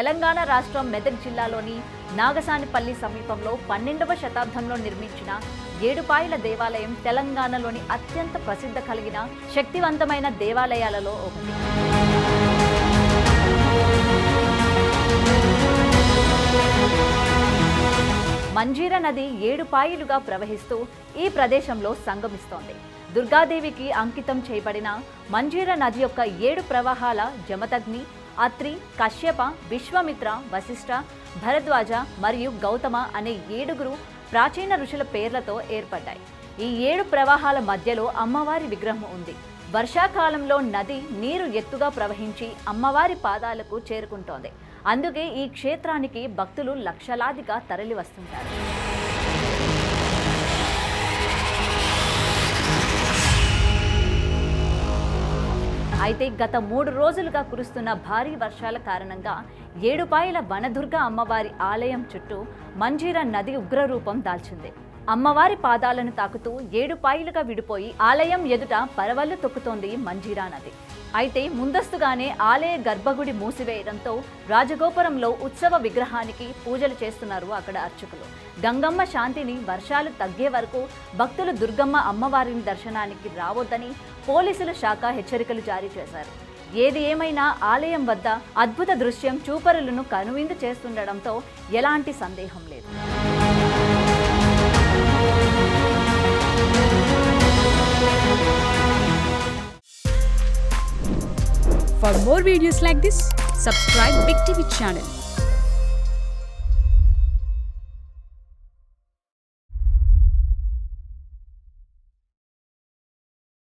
తెలంగాణ రాష్ట్రం మెదక్ జిల్లాలోని నాగసానిపల్లి సమీపంలో 12వ శతాబ్దంలో నిర్మించిన ఏడుపాయల దేవాలయం తెలంగాణలోని అత్యంత ప్రసిద్ధ కలిగిన శక్తివంతమైన దేవాలయాలలో ఒకటి. మంజీర నది ఏడుపాయలుగా ప్రవహిస్తూ ఈ ప్రదేశంలో సంగమిస్తోంది. దుర్గాదేవికి అంకితం చేయబడిన మంజీర నది యొక్క 7 ప్రవాహాల జమదగ్ని, అత్రి, కశ్యప, విశ్వామిత్ర, వశిష్ఠ, భరద్వాజ మరియు గౌతమ అనే 7 ప్రాచీన ఋషుల పేర్లతో ఏర్పడ్డాయి. ఈ 7 ప్రవాహాల మధ్యలో అమ్మవారి విగ్రహం ఉంది. వర్షాకాలంలో నది నీరు ఎత్తుగా ప్రవహించి అమ్మవారి పాదాలకు చేరుకుంటోంది. అందుకే ఈ క్షేత్రానికి భక్తులు లక్షలాదిగా తరలి వస్తుంటారు. అయితే గత 3 రోజులుగా కురుస్తున్న భారీ వర్షాల కారణంగా ఏడుపాయల వనదుర్గ అమ్మవారి ఆలయం చుట్టూ మంజీర నది ఉగ్రరూపం దాల్చింది. అమ్మవారి పాదాలను తాకుతూ ఏడుపాయలుగా విడిపోయి ఆలయం ఎదుట పరవళ్లు తొక్కుతోంది మంజీరా నది. అయితే ముందస్తుగానే ఆలయ గర్భగుడి మూసివేయడంతో రాజగోపురంలో ఉత్సవ విగ్రహానికి పూజలు చేస్తున్నారు అక్కడ అర్చకులు. గంగమ్మ శాంతిని వర్షాలు తగ్గే వరకు భక్తులు దుర్గమ్మ అమ్మవారిని దర్శనానికి రావద్దని పోలీసుల శాఖ హెచ్చరికలు జారీ చేశారు. ఏది ఏమైనా ఆలయం వద్ద అద్భుత దృశ్యం చూపరులను కనువిందు చేస్తుండడంతో ఎలాంటి సందేహం లేదు. For more videos like this, subscribe Big TV channel.